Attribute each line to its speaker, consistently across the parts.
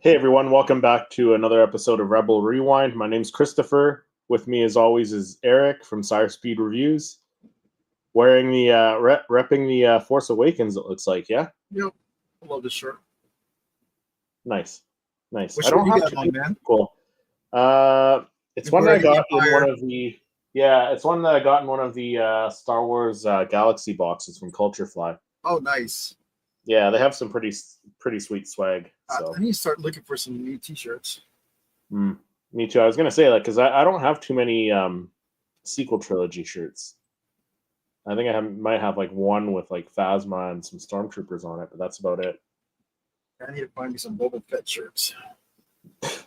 Speaker 1: Hey everyone, welcome back to another episode of Rebel Rewind. My name's Christopher. With me, as always, is Eric from Sire Speed Reviews, wearing the repping the Force Awakens. It looks like, yeah.
Speaker 2: Yep, I love this shirt.
Speaker 1: Nice.
Speaker 2: What
Speaker 1: I
Speaker 2: shirt
Speaker 1: don't
Speaker 2: you
Speaker 1: have
Speaker 2: got
Speaker 1: too
Speaker 2: on, man?
Speaker 1: cool. It's one that I
Speaker 2: Embroidered
Speaker 1: got in one
Speaker 2: Empire.
Speaker 1: of the it's one that I got in one of the Star Wars Galaxy boxes from Culture Fly.
Speaker 2: Oh, nice.
Speaker 1: Yeah, they have some pretty sweet swag. So
Speaker 2: I need to start looking for some new T-shirts.
Speaker 1: me too. I was gonna say that because I don't have too many sequel trilogy shirts. I think might have like one with like Phasma and some stormtroopers on it, but that's about it.
Speaker 2: I need to find me some Boba Fett shirts.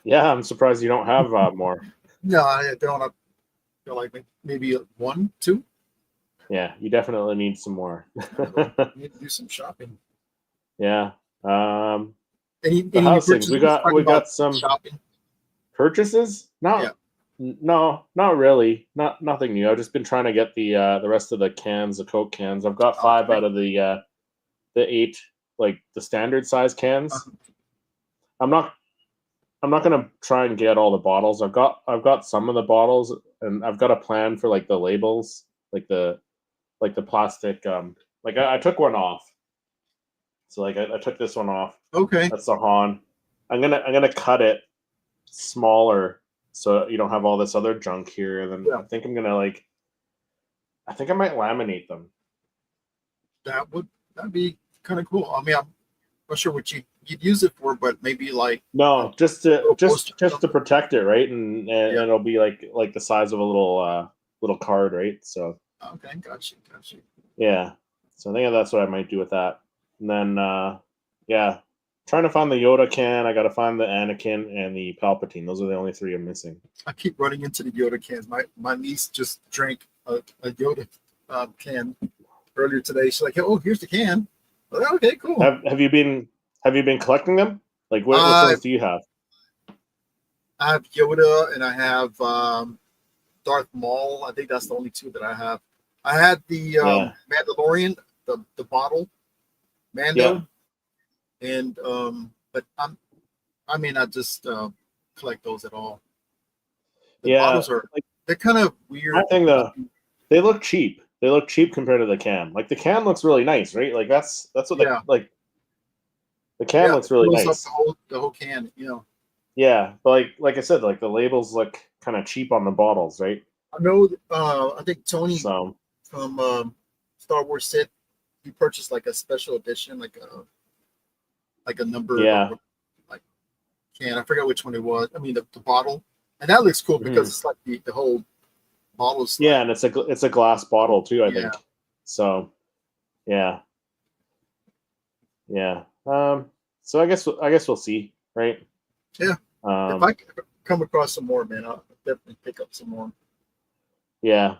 Speaker 1: Yeah, I'm surprised you don't have more.
Speaker 2: No, I don't. I feel like maybe one, two.
Speaker 1: Yeah, you definitely need some more.
Speaker 2: I need to do some shopping.
Speaker 1: Yeah.
Speaker 2: Any
Speaker 1: How's things?
Speaker 2: purchases?
Speaker 1: We got some
Speaker 2: shopping.
Speaker 1: purchases. No, not really. Nothing new. I've just been trying to get the rest of the cans, the Coke cans. I've got 5 out of the 8, like the standard size cans. I'm not gonna try and get all the bottles. I've got some of the bottles, and I've got a plan for like the labels, like the plastic. Like I took one off. So like I took this one off.
Speaker 2: Okay.
Speaker 1: That's the Han. I'm gonna cut it smaller so you don't have all this other junk here. And then
Speaker 2: Yeah.
Speaker 1: I think I might laminate them.
Speaker 2: That'd be kind of cool. I mean, I'm not sure what you'd use it for, but maybe like
Speaker 1: just to protect it, right? And it'll be like the size of a little card, right? So
Speaker 2: okay, got you.
Speaker 1: Yeah. So I think that's what I might do with that. And then trying to find the Yoda can. I got to find the Anakin and the Palpatine. Those are the only 3 I'm missing.
Speaker 2: I keep running into the Yoda cans. My niece just drank a Yoda can earlier today. She's like, "Oh, here's the can." I'm like, okay, cool.
Speaker 1: Have you been collecting them? Like what ones do you have?
Speaker 2: I have Yoda and I have Darth Maul. I think that's the only 2 that I have. I had the Mandalorian, the bottle, Mando, and but I may not just collect those at all. The bottles they're kind of weird.
Speaker 1: I think they look cheap. They look cheap compared to the can. Like the can looks really nice, right? Like that's what the can looks really nice.
Speaker 2: The whole can, you know.
Speaker 1: Yeah, but like I said, like the labels look kind of cheap on the bottles, right?
Speaker 2: I know. I think Tony
Speaker 1: from
Speaker 2: Star Wars said he purchased like a special edition, like a number, like can. I forgot which one it was. I mean the bottle, and that looks cool because it's like the whole bottle.
Speaker 1: Yeah, and it's a glass bottle too, I think. So, yeah. So I guess we'll see, right?
Speaker 2: Yeah. If I come across some more, man, I'll definitely pick up some more.
Speaker 1: Yeah.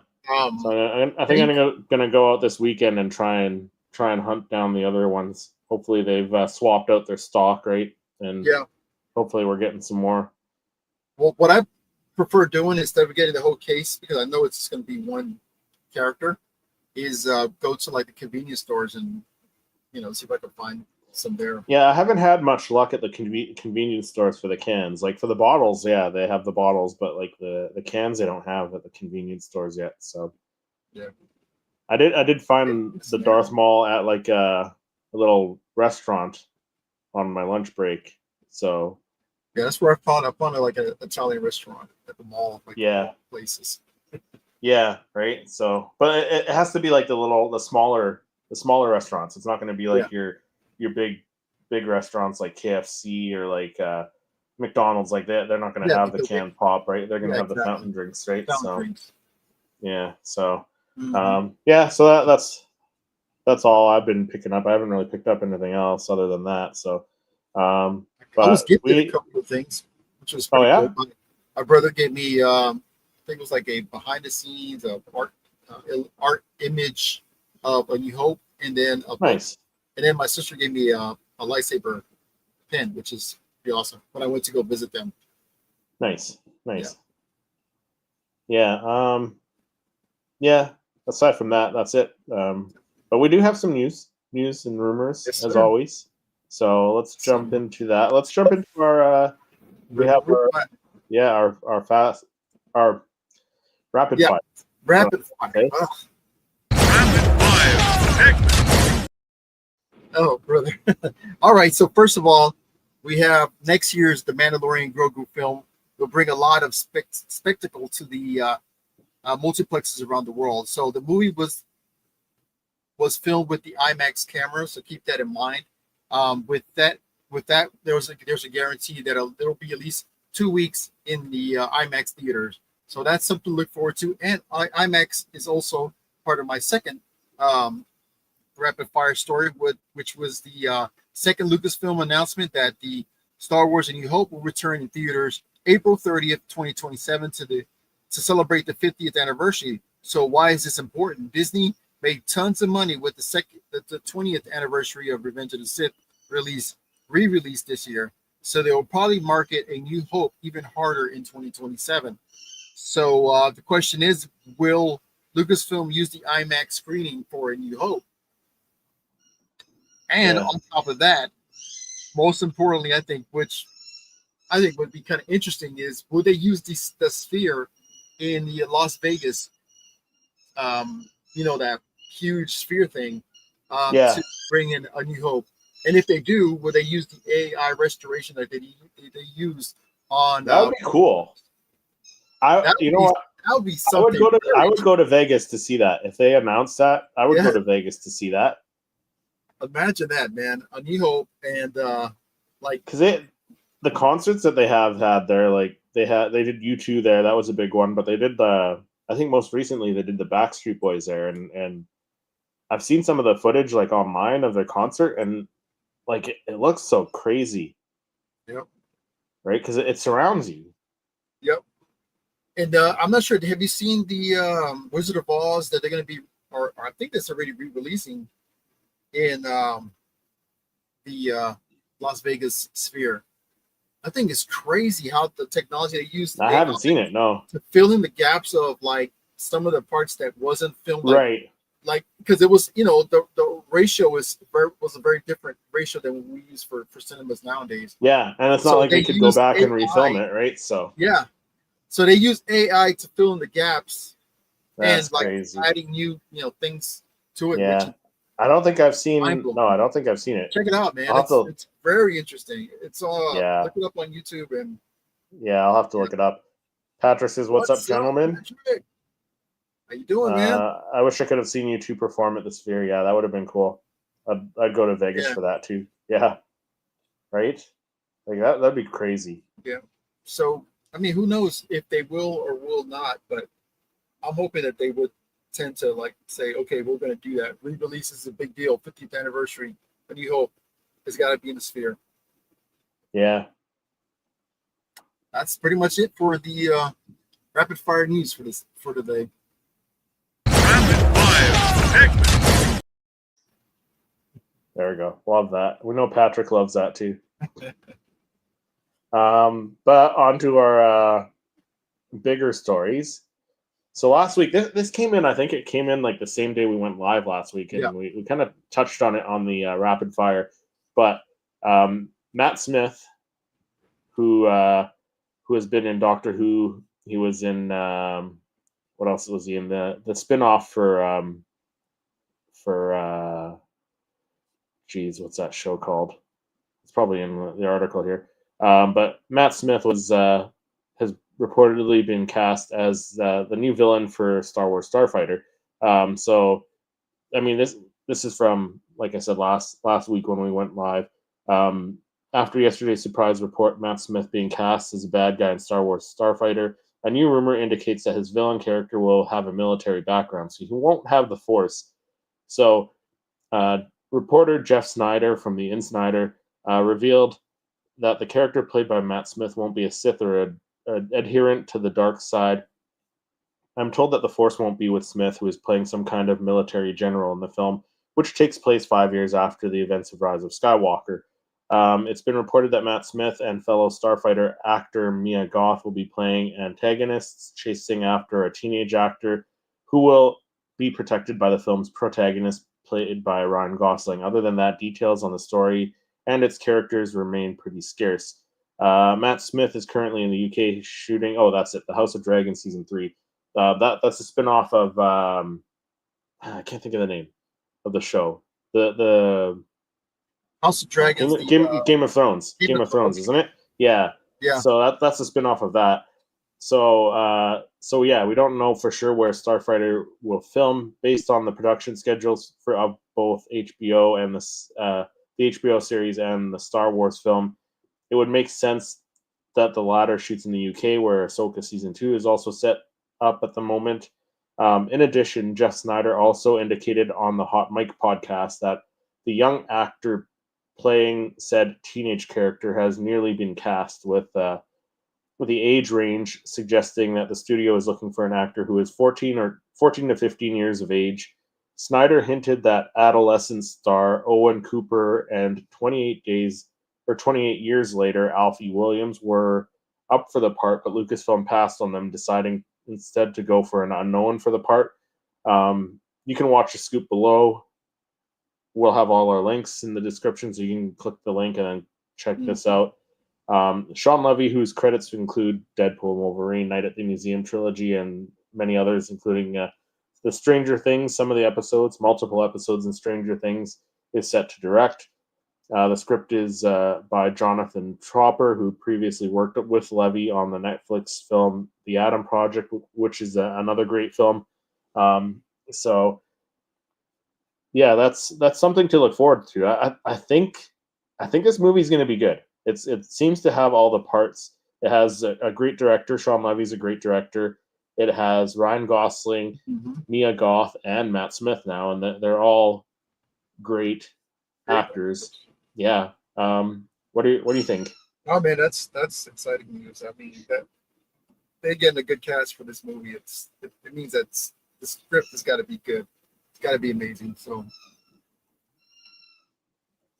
Speaker 1: So I think I'm gonna go out this weekend and try and hunt down the other ones. Hopefully they've swapped out their stock, right? And hopefully we're getting some more.
Speaker 2: Well, what I prefer doing instead of getting the whole case, because I know it's going to be one character, is go to like the convenience stores and see if I can find some there.
Speaker 1: Yeah, I haven't had much luck at the convenience stores for the cans. Like for the bottles, yeah, they have the bottles, but like the cans they don't have at the convenience stores yet. So
Speaker 2: yeah,
Speaker 1: I did find the Darth Maul at like a little restaurant on my lunch break. So
Speaker 2: yeah, that's where I found it like an Italian restaurant at the mall. Like places.
Speaker 1: Yeah, right. So, but it has to be like the smaller restaurants. It's not going to be like your big restaurants like KFC or like McDonald's. Like they're not going to have the canned pop, right? They're going to have the fountain drinks, right?
Speaker 2: Drinks.
Speaker 1: Yeah. So so that's all I've been picking up. I haven't really picked up anything else other than that. So
Speaker 2: I was gifted a couple of things, which was pretty cool. My brother gave me I think it was like a behind the scenes of art image of A New Hope, and then
Speaker 1: nice.
Speaker 2: And then my sister gave me a lightsaber pen, which is pretty awesome when I went to go visit them.
Speaker 1: Nice. Yeah. Aside from that, that's it. But we do have some news and rumors as always. So let's jump into that. Let's jump into our. We have our rapid fire.
Speaker 2: Rapid fire.
Speaker 1: Okay.
Speaker 2: Oh, brother. All right. So first of all, we have next year's The Mandalorian Grogu film. Will bring a lot of spectacle to the multiplexes around the world. So the movie was filmed with the IMAX camera, so keep that in mind. With that, there's a guarantee that there'll be at least 2 weeks in the IMAX theaters. So that's something to look forward to. And IMAX is also part of my second rapid fire story, which was the second Lucasfilm announcement that the Star Wars: A New Hope will return in theaters April 30th, 2027 to celebrate the 50th anniversary. So why is this important? Disney made tons of money with the 20th anniversary of Revenge of the Sith re-release this year. So they will probably market A New Hope even harder in 2027. So the question is, will Lucasfilm use the IMAX screening for A New Hope? And on top of that, most importantly, I think would be kind of interesting is, will they use the sphere in the Las Vegas, that huge sphere thing, to bring in A New Hope? And if they do, will they use the AI restoration that they used on?
Speaker 1: That would be cool. That would
Speaker 2: be something.
Speaker 1: I would go to Vegas to see that. If they announced that, I would go to Vegas to see that.
Speaker 2: Imagine that, man. A New Hope, and
Speaker 1: because the concerts that they have had there, like they did U2 there. That was a big one, but they did I think most recently they did the Backstreet Boys there, and I've seen some of the footage like online of their concert, and like it looks so crazy.
Speaker 2: Yep.
Speaker 1: Right, because it surrounds you.
Speaker 2: Yep. And I'm not sure. Have you seen the Wizard of Oz that they're going to be, or I think that's already re-releasing in the Las Vegas sphere? I think it's crazy how the technology they used.
Speaker 1: I haven't seen it, no.
Speaker 2: To fill in the gaps of like some of the parts that wasn't filmed,
Speaker 1: right?
Speaker 2: Like because it was, the ratio was a very different ratio than what we use for cinemas nowadays.
Speaker 1: Yeah, and it's not like they could go back and refilm it, right? So
Speaker 2: yeah, so they use AI to fill in the gaps.
Speaker 1: That's
Speaker 2: and like
Speaker 1: crazy.
Speaker 2: Adding new, things to it.
Speaker 1: Yeah. I don't think I've seen. No, I don't think I've seen it.
Speaker 2: Check it out, man. It's very interesting. It's all. Look it up on YouTube and.
Speaker 1: Yeah, I'll have to look it up. Patrick says, "What's up, gentlemen?
Speaker 2: Patrick? How you doing, man?
Speaker 1: I wish I could have seen you two perform at the Sphere. Yeah, that would have been cool. I'd go to Vegas for that too. Yeah, right. Like that'd be crazy.
Speaker 2: Yeah. So I mean, who knows if they will or will not? But I'm hoping that they would tend to like say, okay, we're going to do that. Re-release is a big deal. 50th anniversary. A New Hope has got to be in the Sphere.
Speaker 1: Yeah.
Speaker 2: That's pretty much it for the rapid fire news for today.
Speaker 1: There we go. Love that. We know Patrick loves that too. But on to our bigger stories. So last week, this came in, I think it came in like the same day we went live last week, and we kind of touched on it on the rapid fire. But Matt Smith, who has been in Doctor Who, he was in what else was he in? The spinoff for geez, what's that show called? It's probably in the article here. But Matt Smith has reportedly been cast as the new villain for Star Wars Starfighter. So, I mean, this is from, like I said, last week when we went live. After yesterday's surprise report, Matt Smith being cast as a bad guy in Star Wars Starfighter, a new rumor indicates that his villain character will have a military background, so he won't have the Force. So, reporter Jeff Snyder from the InSnyder revealed that the character played by Matt Smith won't be a Sith or an adherent to the dark side. I'm told that the Force won't be with Smith, who is playing some kind of military general in the film, which takes place 5 years after the events of Rise of Skywalker. It's been reported that Matt Smith and fellow Starfighter actor Mia Goth will be playing antagonists, chasing after a teenage actor who will be protected by the film's protagonist, played by Ryan Gosling. Other than that, details on the story and its characters remain pretty scarce. Matt Smith is currently in the UK shooting. Oh, that's it. The House of Dragons season 3. That's a spinoff of I can't think of the name of the show. The
Speaker 2: House of Dragons.
Speaker 1: Game of Thrones. Game of Thrones, isn't it? Yeah.
Speaker 2: Yeah.
Speaker 1: So that's a spinoff of that. So yeah, we don't know for sure where Starfighter will film based on the production schedules of both HBO and the HBO series and the Star Wars film. It would make sense that the latter shoots in the UK, where Ahsoka season 2 is also set up at the moment. In addition, Jeff Snyder also indicated on the Hot Mic podcast that the young actor playing said teenage character has nearly been cast, with the age range suggesting that the studio is looking for an actor who is 14 to 15 years of age. Snyder hinted that adolescent star Owen Cooper and 28 years later Alfie Williams were up for the part, but Lucasfilm passed on them, deciding instead to go for an unknown for the part. You can watch the scoop below. We'll have all our links in the description, so you can click the link and then check this out. Sean Levy, whose credits include Deadpool and Wolverine, Night at the Museum trilogy, and many others, including the Stranger Things, multiple episodes in Stranger Things, is set to direct. The script is by Jonathan Tropper, who previously worked with Levy on the Netflix film The Adam Project, which is another great film. So yeah, that's something to look forward to. I think this movie is going to be good. It seems to have all the parts. It has a great director. Sean Levy's a great director. It has Ryan Gosling, Mia Goth, and Matt Smith now, and they're all great actors. Yeah. What do you think?
Speaker 2: Oh man, that's exciting news. I mean, that they're getting a good cast for this movie. It means that the script has got to be good. It's got to be amazing. So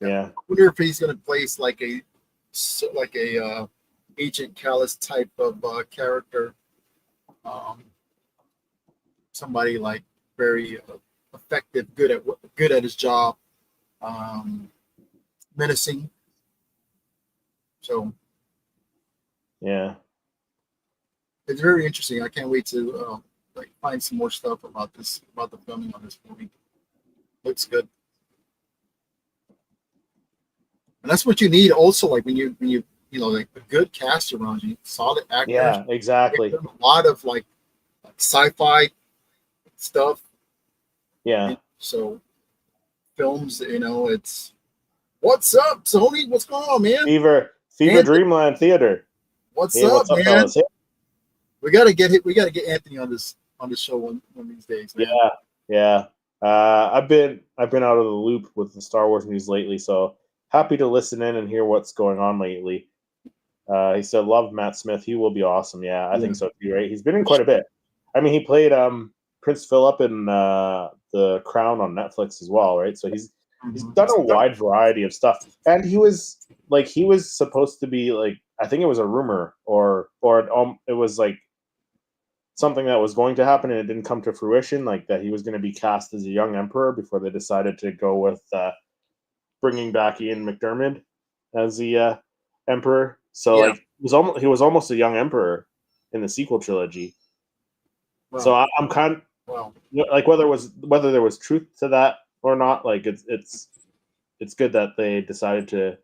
Speaker 1: yeah,
Speaker 2: I wonder if he's going to place like a Agent Callus type of character. Somebody like very effective, good at his job, menacing. So
Speaker 1: yeah,
Speaker 2: it's very interesting. I can't wait to find some more stuff about the filming on this movie. Looks good, and that's what you need. Also, like when you like a good cast around you, solid actors.
Speaker 1: Yeah, exactly.
Speaker 2: A lot of like sci-fi stuff.
Speaker 1: Yeah.
Speaker 2: And so films, it's what's up, Sony? What's going on, man?
Speaker 1: Fever Dreamland Theater.
Speaker 2: What's up, man?
Speaker 1: Fellas?
Speaker 2: We gotta get Anthony on this show one of these days, man.
Speaker 1: Yeah. I've been out of the loop with the Star Wars news lately, so happy to listen in and hear what's going on lately. He said, "Love Matt Smith. He will be awesome." Yeah, I think so too. Right? He's been in quite a bit. I mean, he played Prince Philip in The Crown on Netflix as well, right? So he's done a wide variety of stuff, and he was supposed to be like, I think it was a rumor or it was like something that was going to happen and it didn't come to fruition, like that he was going to be cast as a young emperor before they decided to go with bringing back Ian McDiarmid as the emperor. So he was almost a young emperor in the sequel trilogy. Well, so I'm kind of like whether there was truth to that or not. Like it's good that they decided to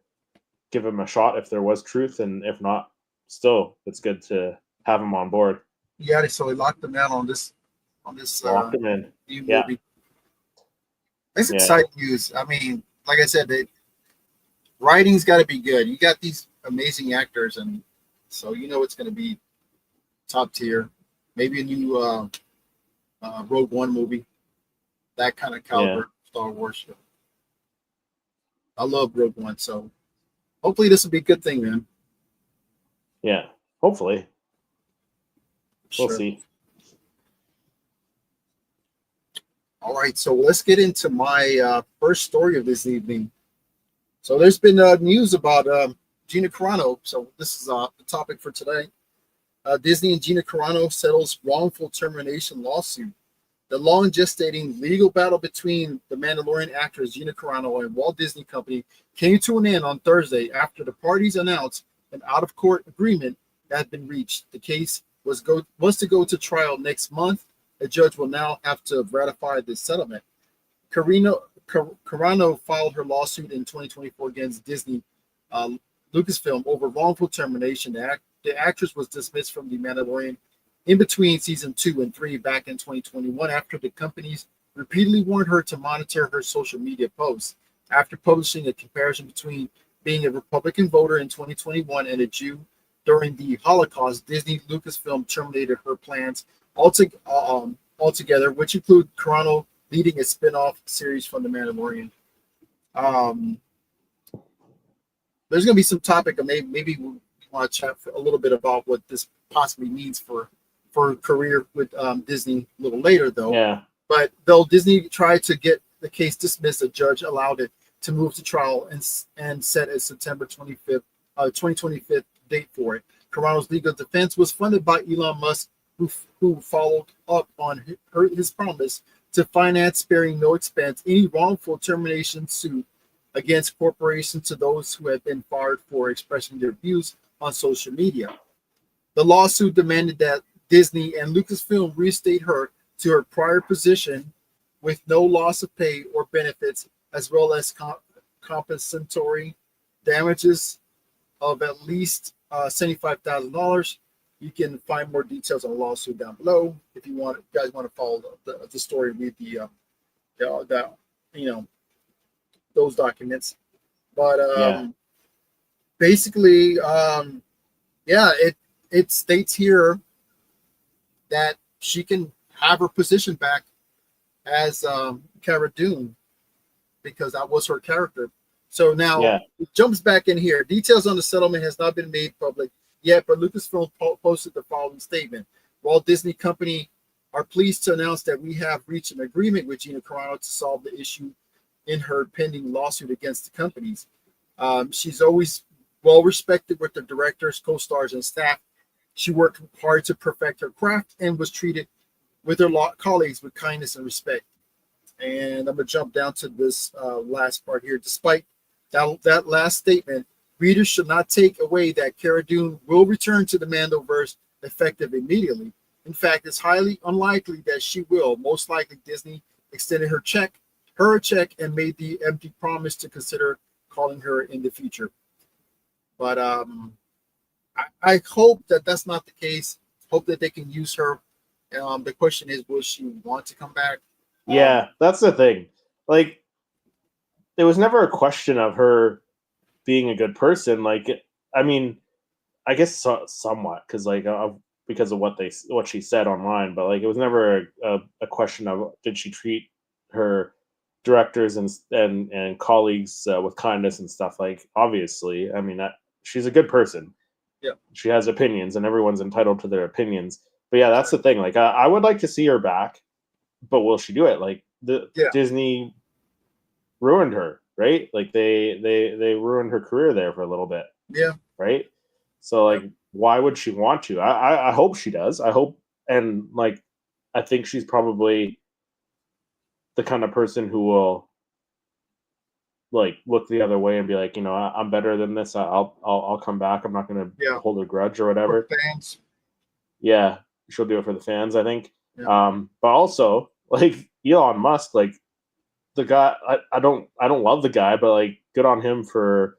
Speaker 1: give him a shot if there was truth, and if not, still it's good to have him on board.
Speaker 2: Yeah, so they locked him in on this
Speaker 1: locked him in.
Speaker 2: New movie. It's exciting news. I mean, like I said, writing's got to be good. You got these amazing actors, and so it's going to be top tier. Maybe a new Rogue One movie, that kind of caliber Star Wars show. I love Rogue One, so hopefully this will be a good thing, man.
Speaker 1: Yeah, hopefully. We'll see.
Speaker 2: All right, so let's get into my first story of this evening. So there's been news about Gina Carano. So this is the topic for today. Disney and Gina Carano settles wrongful termination lawsuit. The long gestating legal battle between the Mandalorian actress Gina Carano and Walt Disney Company came to an end on Thursday after the parties announced an out-of-court agreement that had been reached. The case was to go to trial next month. A judge will now have to ratify the settlement. Carano filed her lawsuit in 2024 against Disney Lucasfilm over wrongful termination. The actress was dismissed from The Mandalorian in between season 2 and 3 back in 2021 after the companies repeatedly warned her to monitor her social media posts. After publishing a comparison between being a Republican voter in 2021 and a Jew during the Holocaust, Disney Lucasfilm terminated her plans altogether, which include Carano leading a spin-off series from The Mandalorian. There's going to be some topic, maybe we want to chat a little bit about what this possibly means for her career with Disney a little later, though.
Speaker 1: Yeah.
Speaker 2: But though Disney tried to get the case dismissed, a judge allowed it to move to trial and set a September 2025 date for it. Carano's legal defense was funded by Elon Musk, who followed up on his promise to finance, sparing no expense, any wrongful termination suit against corporations to those who have been fired for expressing their views on social media. The lawsuit demanded that Disney and Lucasfilm restate her to her prior position with no loss of pay or benefits, as well as compensatory damages of at least $75,000. You can find more details on the lawsuit down below if you guys want to follow the story. Read those documents. But basically, it states here that she can have her position back as Cara Dune, because that was her character. So now it jumps back in here. Details on the settlement has not been made public yet, but Lucasfilm posted the following statement. Walt Disney Company are pleased to announce that we have reached an agreement with Gina Carano to solve the issue in her pending lawsuit against the companies. She's always well respected with the directors, co-stars, and staff. She worked hard to perfect her craft and was treated with her colleagues with kindness and respect. And I'm going to jump down to this last part here. Despite that last statement, readers should not take away that Cara Dune will return to the Mandoverse effective immediately. In fact, it's highly unlikely that she will. Most likely, Disney extended her a check and made the empty promise to consider calling her in the future. But I hope that that's not the case. Hope that they can use her. The question is, will she want to come back?
Speaker 1: Yeah, that's the thing. Like, there was never a question of her being a good person. Like, I mean, I guess somewhat, because of what she said online. But like, it was never a question of did she treat her directors and colleagues with kindness and stuff. Like, obviously, I mean, she's a good person.
Speaker 2: Yeah,
Speaker 1: she has opinions, and everyone's entitled to their opinions. But yeah, that's the thing. Like, I would like to see her back, but will she do it? Like, Disney ruined her, right? Like, they ruined her career there for a little bit.
Speaker 2: Yeah.
Speaker 1: Right. So like, why would she want to? I hope she does. I hope, and like, I think she's probably the kind of person who will like look the other way and be like, I'm better than this. I'll come back. I'm not going to hold a grudge or whatever.
Speaker 2: For fans.
Speaker 1: Yeah, she'll do it for the fans, I think.
Speaker 2: Yeah.
Speaker 1: But also, like, Elon Musk, like, the guy, I don't love the guy, but like, good on him for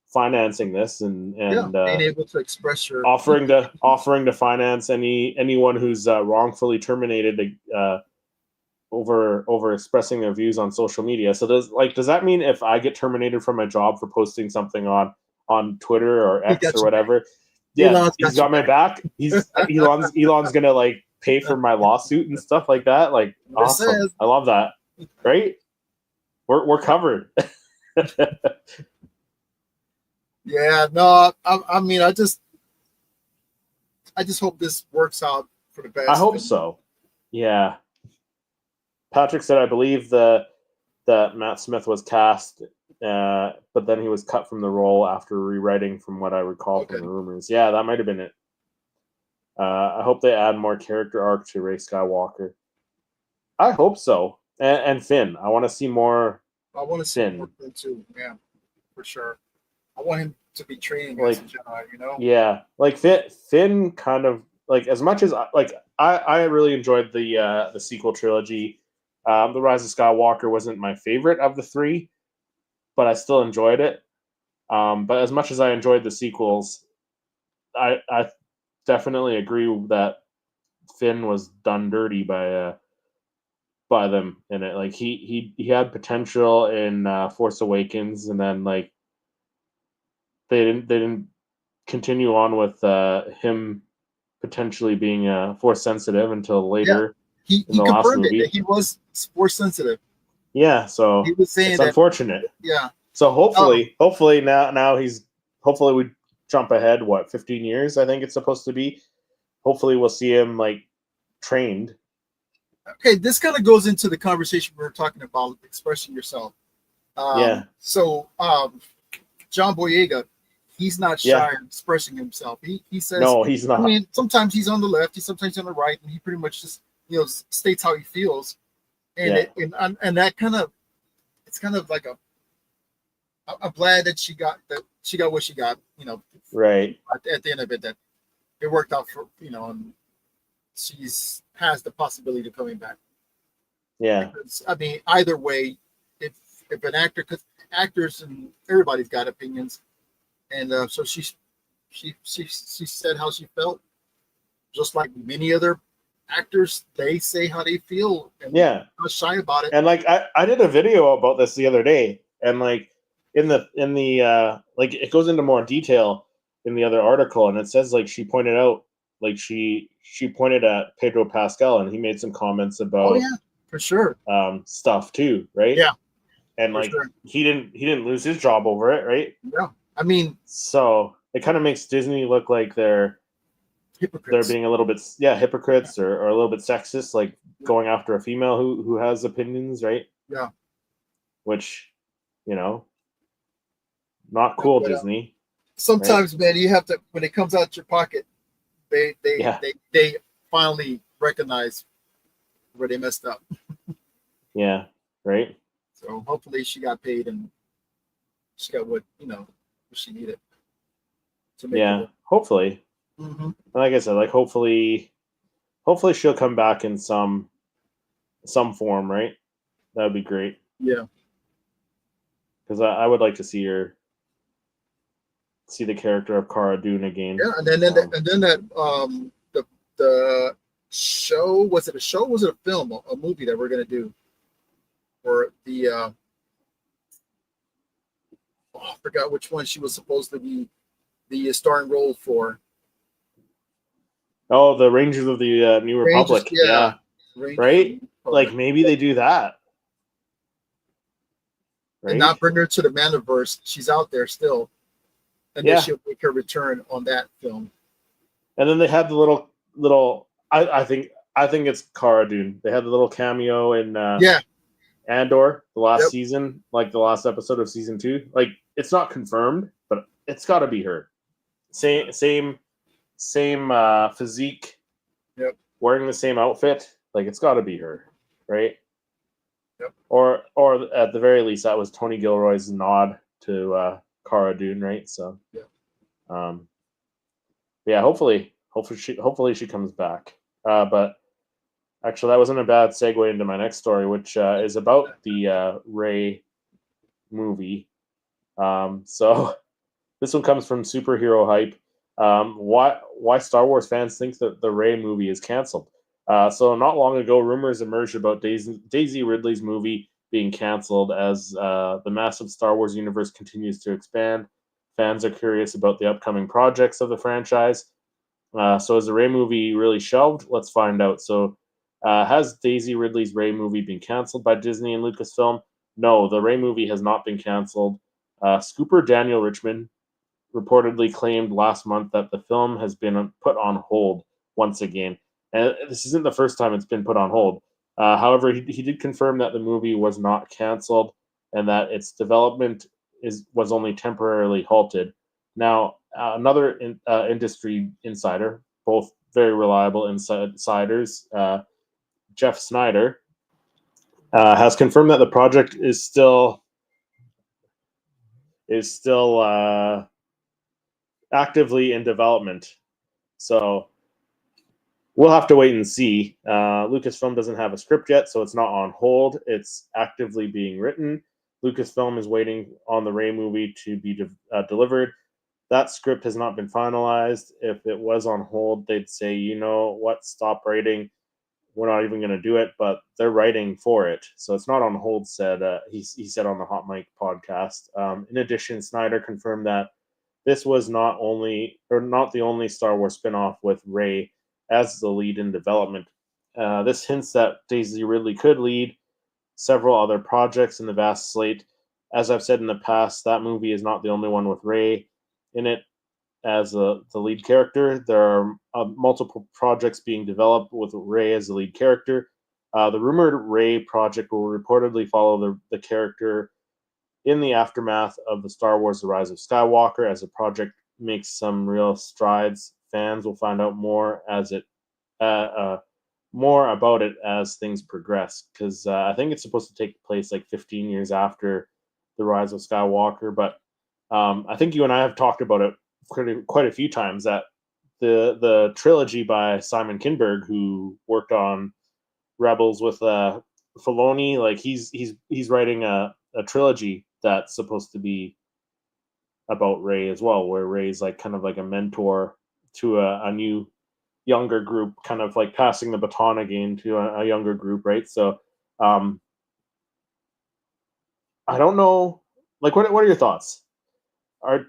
Speaker 1: financing this and
Speaker 2: being able to express your
Speaker 1: offering to finance anyone who's wrongfully terminated over expressing their views on social media. So does that mean if I get terminated from my job for posting something on Twitter or X or whatever, he's got my back. Elon's gonna like pay for my lawsuit and stuff like that. Like, awesome. I love that. Right? We're covered.
Speaker 2: Yeah, no, I mean, I just hope this works out for the best.
Speaker 1: I hope so. Yeah. Patrick said, I believe that Matt Smith was cast, but then he was cut from the role after rewriting, from what I recall from the rumors. Yeah, that might have been it. I hope they add more character arc to Rey Skywalker. I hope so. And Finn. I want to see more.
Speaker 2: I want to see more Finn too. Yeah, for sure. I want him to be training as a Jedi.
Speaker 1: Yeah, like Finn kind of like as much as I really enjoyed the sequel trilogy. The Rise of Skywalker wasn't my favorite of the three, but I still enjoyed it. But as much as I enjoyed the sequels, I definitely agree that Finn was done dirty by them in it. Like he had potential in Force Awakens, and then like they didn't continue on with him potentially being force sensitive until later.
Speaker 2: Yeah, he confirmed it that he was force sensitive.
Speaker 1: Yeah, so
Speaker 2: he was saying
Speaker 1: it's unfortunate.
Speaker 2: Yeah.
Speaker 1: So hopefully now hopefully we jump ahead 15 years I think it's supposed to be. Hopefully we'll see him like trained.
Speaker 2: Okay, this kind of goes into the conversation we were talking about expressing yourself. So John Boyega, he's not shy in expressing himself. He says
Speaker 1: no, he's not.
Speaker 2: I mean, sometimes he's on the left, he's sometimes on the right, and he pretty much just states how he feels. And and that kind of it's kind of like I'm glad that she got what she got,
Speaker 1: right
Speaker 2: at the end of it, that it worked out for and has the possibility of coming back.
Speaker 1: Yeah.
Speaker 2: Because, I mean, either way, if an actor, because actors and everybody's got opinions, and so she said how she felt, just like many other actors, they say how they feel, and not shy about it.
Speaker 1: And like I did a video about this the other day, and like in the like it goes into more detail in the other article, and it says like she pointed out like she pointed at Pedro Pascal, and he made some comments about
Speaker 2: for sure
Speaker 1: stuff too, right?
Speaker 2: Yeah.
Speaker 1: And like he didn't lose his job over it, right?
Speaker 2: Yeah. I mean,
Speaker 1: so it kind of makes Disney look like they're
Speaker 2: hypocrites.
Speaker 1: They're being a little bit hypocrites or a little bit sexist, like going after a female who has opinions, right?
Speaker 2: Yeah.
Speaker 1: Which, not cool, but, Disney.
Speaker 2: Sometimes, man, you have to, when it comes out your pocket, they finally recognize where they messed up.
Speaker 1: Yeah. Right.
Speaker 2: So hopefully she got paid and she got what she needed
Speaker 1: to make it work. Hopefully.
Speaker 2: Mm-hmm.
Speaker 1: Like I said, like hopefully she'll come back in some form, right? That would be great.
Speaker 2: Yeah.
Speaker 1: Because I would like to see the character of Cara Dune again.
Speaker 2: Yeah, and then the show, was it a show? Was it a film, a movie that we're gonna do? Or the I forgot which one she was supposed to be the starring role for.
Speaker 1: Oh, the Rangers of the New Republic. Yeah. Right? Like maybe they do that.
Speaker 2: Right? And not bring her to the Manaverse. She's out there still. And then she'll make her return on that film.
Speaker 1: And then they had the little I think it's Cara Dune. They had the little cameo in Andor, the last season, like the last episode of season 2. Like it's not confirmed, but it's gotta be her. Same physique, wearing the same outfit, like it's got to be her, right? Or at the very least, that was Tony Gilroy's nod to Cara Dune, right? So, hopefully she comes back. But actually, that wasn't a bad segue into my next story, which is about the Rey movie. So this one comes from Superhero Hype. Why Star Wars fans think that the Rey movie is canceled. So not long ago, rumors emerged about Daisy Ridley's movie being canceled as the massive Star Wars universe continues to expand. Fans are curious about the upcoming projects of the franchise. So is the Rey movie really shelved? Let's find out. So has Daisy Ridley's Rey movie been canceled by Disney and Lucasfilm? No, the Rey movie has not been canceled. Scooper Daniel Richmond reportedly claimed last month that the film has been put on hold once again. And this isn't the first time it's been put on hold. However, he did confirm that the movie was not canceled and that its development was only temporarily halted. Now, another industry insider, both very reliable insiders, Jeff Snyder, has confirmed that the project is still actively in development. So we'll have to wait and see. Lucasfilm doesn't have a script yet, so it's not on hold. It's actively being written. Lucasfilm is waiting on the Rey movie to be delivered. That script has not been finalized. If it was on hold, they'd say, you know what, stop writing. We're not even going to do it, but they're writing for it. So it's not on hold, he said on the Hot Mic podcast. In addition, Snyder confirmed that this was not the only Star Wars spinoff with Rey as the lead in development. This hints that Daisy Ridley could lead several other projects in the vast slate. As I've said in the past, that movie is not the only one with Rey in it as the lead character. There are multiple projects being developed with Rey as the lead character. The rumored Rey project will reportedly follow the character in the aftermath of the Star Wars The Rise of Skywalker. As the project makes some real strides, fans will find out more more about it as things progress, because I think it's supposed to take place like 15 years after The Rise of Skywalker. But I think you and I have talked about it quite a few times, that the trilogy by Simon Kinberg, who worked on Rebels with Filoni, like he's writing a trilogy that's supposed to be about Rey as well, where Rey's like kind of like a mentor to a new younger group, kind of like passing the baton again to a younger group, right? So I don't know, like what are your thoughts?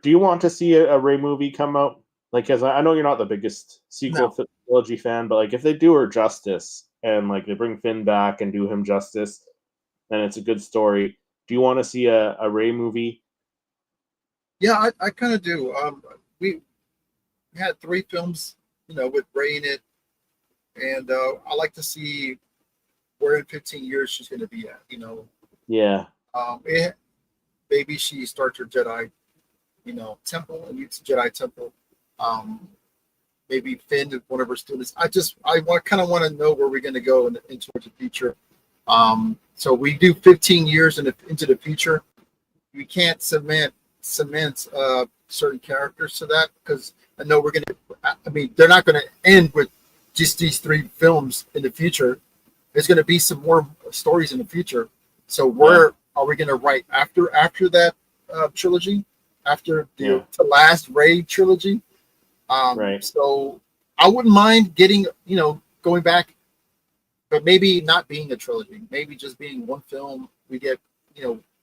Speaker 1: Do you want to see a Rey movie come out? Like, as I know you're not the biggest sequel trilogy fan, but like if they do her justice and like they bring Finn back and do him justice, and it's a good story, do you want to see a Rey movie?
Speaker 2: Yeah, I kind of do. We had 3 films, with Rey in it, and I like to see where in 15 years she's going to be at.
Speaker 1: Yeah.
Speaker 2: Maybe she starts her Jedi, temple, and meets Jedi temple. Maybe Finn is one of her students. I kind of want to know where we're going to go into the future. So we do 15 years into the future. We can't cement certain characters to that, because I know they're not going to end with just these 3 films in the future. There's going to be some more stories in the future. So where are we going to write after that trilogy, after the last Rey trilogy?
Speaker 1: Right.
Speaker 2: So I wouldn't mind getting, going back, but maybe not being a trilogy, maybe just being one film. We get,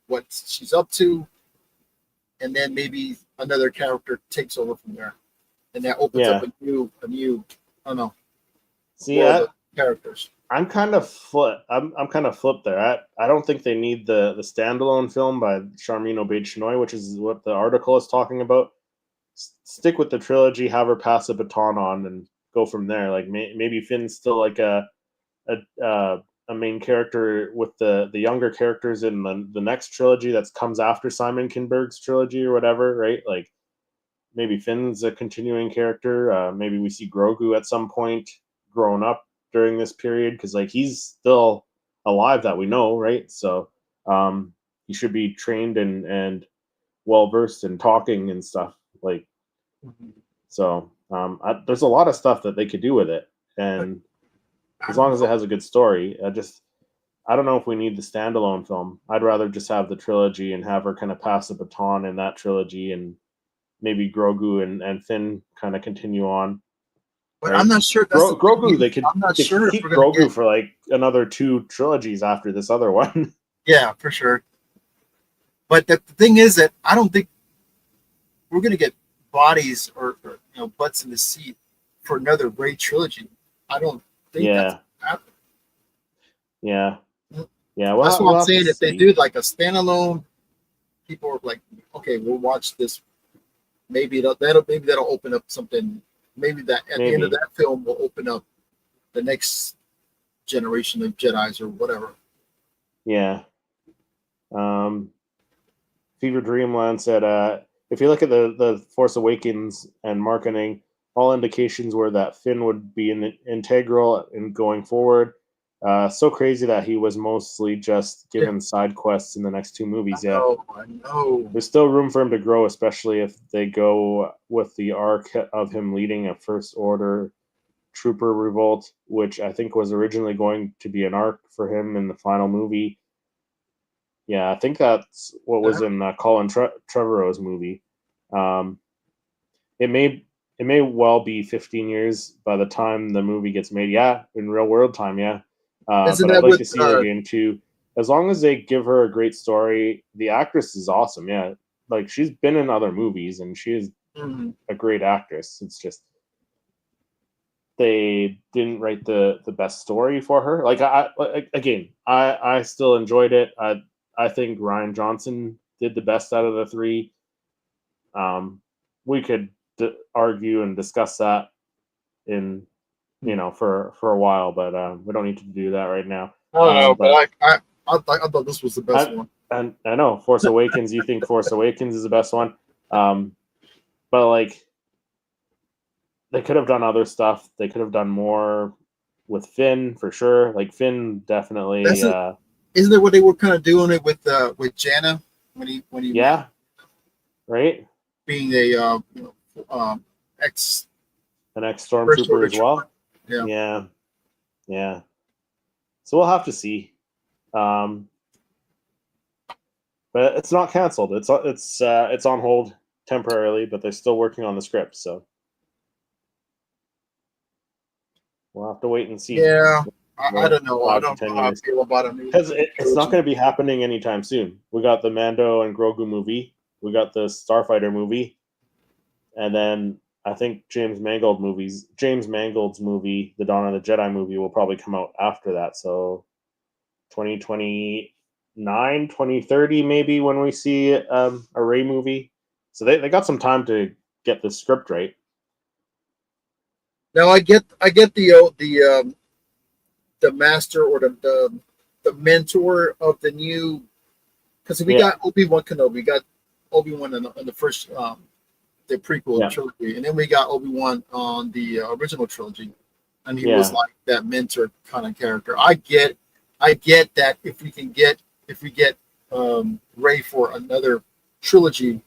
Speaker 2: what she's up to, and then maybe another character takes over from there, and that opens up a new, I don't know.
Speaker 1: See,
Speaker 2: characters.
Speaker 1: I'm kind of flipped. I'm kind of flipped there. I don't think they need the standalone film by Charmin Obaid-Chinoy, which is what the article is talking about. Stick with the trilogy, have her pass the baton on, and go from there. Like maybe Finn's still like a main character with the younger characters in the next trilogy that comes after Simon Kinberg's trilogy or whatever, right? Like maybe Finn's a continuing character. Maybe we see Grogu at some point growing up during this period, because like he's still alive that we know, right? So he should be trained and well versed in talking and stuff, like. So there's a lot of stuff that they could do with it, and as long as it has a good story. I don't know if we need the standalone film. I'd rather just have the trilogy and have her kind of pass the baton in that trilogy, and maybe Grogu and Finn kind of continue on.
Speaker 2: But right? I'm not sure.
Speaker 1: Grogu, they could keep Grogu for like another 2 trilogies after this other one.
Speaker 2: Yeah, for sure. But the thing is that I don't think we're going to get bodies or butts in the seat for another Rey trilogy. I don't think that's happening.
Speaker 1: Yeah.
Speaker 2: Well, that's what I'm saying. If they do like a standalone, people are like, okay, we'll watch this. Maybe that'll open up something. Maybe that at the end of that film will open up the next generation of Jedis or whatever.
Speaker 1: Yeah. Fever Dreamland said, if you look at the Force Awakens and marketing, all indications were that Finn would be integral in going forward. So crazy that he was mostly just given side quests in the next 2 movies. Yeah.
Speaker 2: I know.
Speaker 1: There's still room for him to grow, especially if they go with the arc of him leading a First Order trooper revolt, which I think was originally going to be an arc for him in the final movie. Yeah, I think that's what was in Colin Trevorrow's movie. It may well be 15 years by the time the movie gets made. Yeah, in real world time, yeah. But I'd like to see her again too. As long as they give her a great story, the actress is awesome. Yeah, like she's been in other movies and she is a great actress. It's just they didn't write the best story for her. Like I still enjoyed it. I think Rian Johnson did the best out of the 3. We could argue and discuss that in for a while, but we don't need to do that right now.
Speaker 2: I thought this was the best one.
Speaker 1: And I know Force Awakens. You think Force Awakens is the best one, but like they could have done other stuff. They could have done more with Finn for sure. Like Finn definitely.
Speaker 2: Isn't that what they were kind of doing it with Janna when he
Speaker 1: right,
Speaker 2: being a ex
Speaker 1: stormtrooper as well. Yeah. So we'll have to see. But it's not canceled. It's on hold temporarily, but they're still working on the script. So we'll have to wait and see.
Speaker 2: Yeah, I don't know. I don't know how I feel about it
Speaker 1: because it's not going to be happening anytime soon. We got the Mando and Grogu movie. We got the Starfighter movie, and then I think James Mangold's movie, the Dawn of the Jedi movie, will probably come out after that. So 2029, 2030, maybe when we see a Rey movie. So they got some time to get the script right.
Speaker 2: Now I get the master or the mentor of the new, because we got Obi-Wan Kenobi, we got Obi-Wan in the first the prequel trilogy, and then we got Obi-Wan on the original trilogy, and he was like that mentor kind of character. I get that if we get Rey for another trilogy,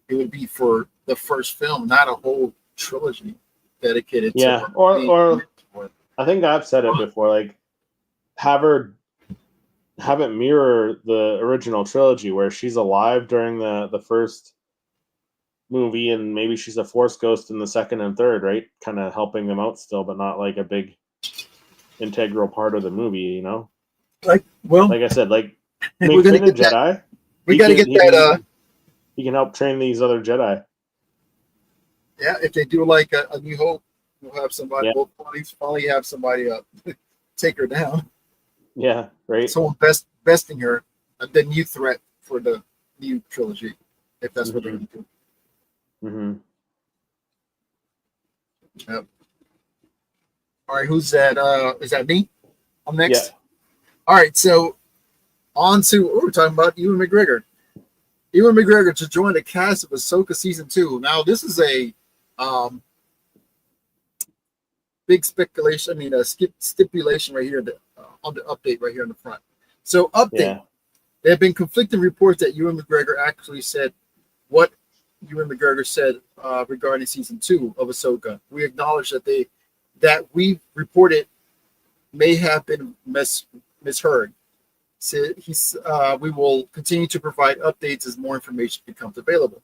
Speaker 2: it would be for the first film, not a whole trilogy dedicated to her.
Speaker 1: Or I think I've said it before, like have it mirror the original trilogy where she's alive during the first movie and maybe she's a Force ghost in the second and third, right? Kind of helping them out still, but not like a big integral part of the movie, Like I said, like make Finn a Jedi.
Speaker 2: We got to get that.
Speaker 1: He can help train these other Jedi.
Speaker 2: Yeah, if they do like a New Hope, we'll have somebody. We'll finally have somebody take her down.
Speaker 1: Yeah, right.
Speaker 2: Someone besting her, the new threat for the new trilogy, if that's what they're going to do.
Speaker 1: Mm-hmm.
Speaker 2: Yep. All right, who's that? Is that me? I'm next.
Speaker 1: Yeah.
Speaker 2: All right, so on to we're talking about Ewan McGregor. Ewan McGregor to join the cast of Ahsoka season 2. Now, this is a big speculation. I mean, a stipulation right here on the update right here in the front. So, update. Yeah. There have been conflicting reports that Ewan McGregor actually said what Ewan McGregor said regarding season 2 of Ahsoka. We acknowledge that we reported may have been misheard. So we will continue to provide updates as more information becomes available.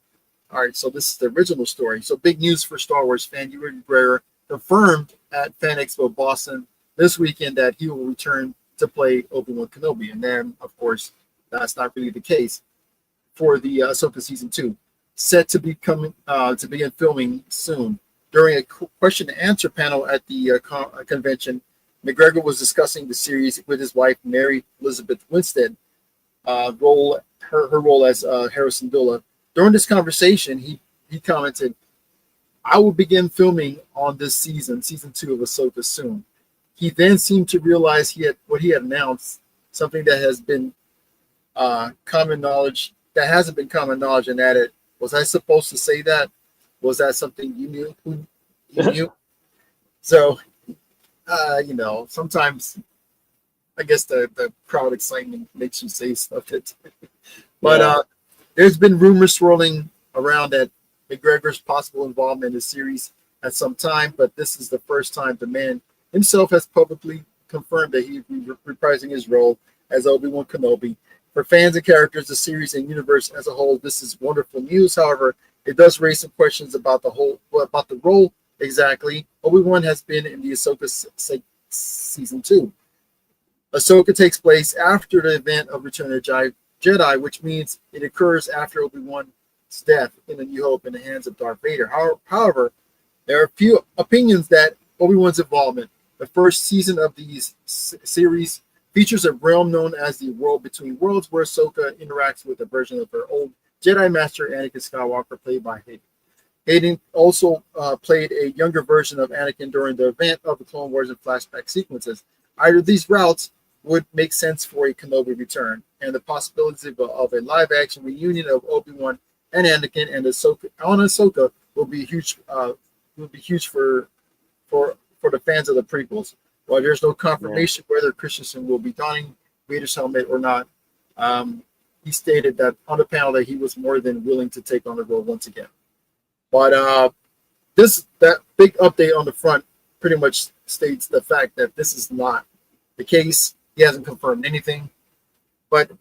Speaker 2: All right, so this is the original story. So big news for Star Wars fan Ewan McGregor confirmed at Fan Expo Boston this weekend that he will return to play Obi-Wan Kenobi. And then, of course, that's not really the case for the Ahsoka season 2. Set to be coming to begin filming soon. During a question and answer panel at the convention, McGregor was discussing the series with his wife, Mary Elizabeth Winstead, her role as Hera Syndulla. During this conversation, he commented, "I will begin filming on this season 2 of Ahsoka soon." He then seemed to realize what he had announced, something that has been common knowledge, that hasn't been common knowledge, and added, "Was I supposed to say that? Was that something you knew?" So, sometimes I guess the crowd excitement makes you say stuff that. But there's been rumors swirling around that McGregor's possible involvement in the series at some time, but this is the first time the man himself has publicly confirmed that he'll be reprising his role as Obi-Wan Kenobi. For fans and characters, the series and universe as a whole, this is wonderful news. However, it does raise some questions about the role exactly. Obi-Wan has been in the Ahsoka season 2. Ahsoka takes place after the event of Return of the Jedi, which means it occurs after Obi-Wan's death in A New Hope in the hands of Darth Vader. However, there are a few opinions that Obi-Wan's involvement. The first season of these series features a realm known as the World Between Worlds, where Ahsoka interacts with a version of her old Jedi Master Anakin Skywalker, played by Hayden. Hayden also played a younger version of Anakin during the event of the Clone Wars and flashback sequences. Either of these routes would make sense for a Kenobi return, and the possibility of a live-action reunion of Obi-Wan and Anakin and Ahsoka will be huge. Will be huge for the fans of the prequels. While there's no confirmation whether Christensen will be donning Vader's helmet or not, he stated that on the panel that he was more than willing to take on the role once again. But that big update on the front pretty much states the fact that this is not the case. He hasn't confirmed anything, but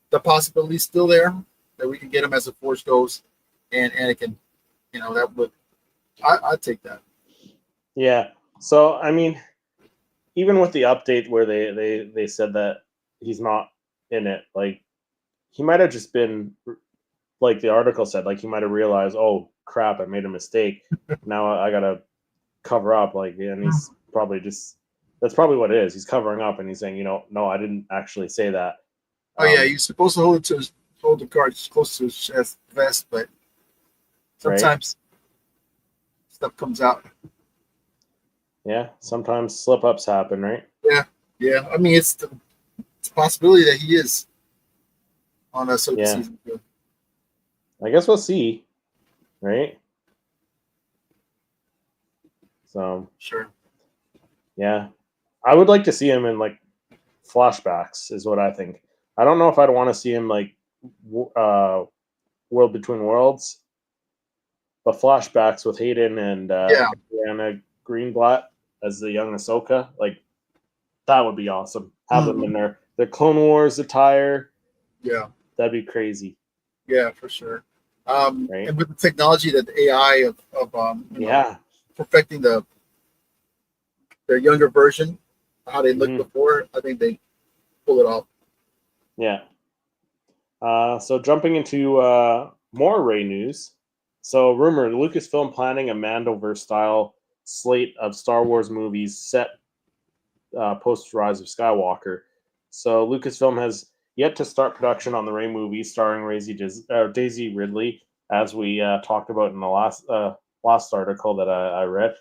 Speaker 2: the possibility is still there that we can get him as a Force Ghost and Anakin. That would I'd take that.
Speaker 1: Yeah. So I mean, even with the update where they said that he's not in it, like he might have just been, like the article said, like he might have realized, oh crap, I made a mistake. Now I gotta cover up. Like, and he's probably just, that's probably what it is. He's covering up and he's saying, no, I didn't actually say that.
Speaker 2: Oh yeah, he's supposed to hold the cards close to his chest vest, but sometimes stuff comes out.
Speaker 1: Yeah, sometimes slip-ups happen, right?
Speaker 2: Yeah. I mean, it's a possibility that he is on a season 2.
Speaker 1: I guess we'll see, right? So
Speaker 2: sure.
Speaker 1: Yeah, I would like to see him in like flashbacks, is what I think. I don't know if I'd want to see him like World Between Worlds, but flashbacks with Hayden and Brianna Greenblatt as the young Ahsoka, like that would be awesome. Have them in their Clone Wars attire.
Speaker 2: Yeah,
Speaker 1: that'd be crazy.
Speaker 2: Yeah, for sure. Right? And with the technology that the AI of perfecting their younger version, how they looked before, I think they pull it off.
Speaker 1: Yeah. So jumping into more Rey news. So rumor, Lucasfilm planning a Mandoverse-style slate of Star Wars movies set post Rise of Skywalker. So Lucasfilm has yet to start production on the Rey movie starring Daisy Ridley, as we talked about in the last article that I read.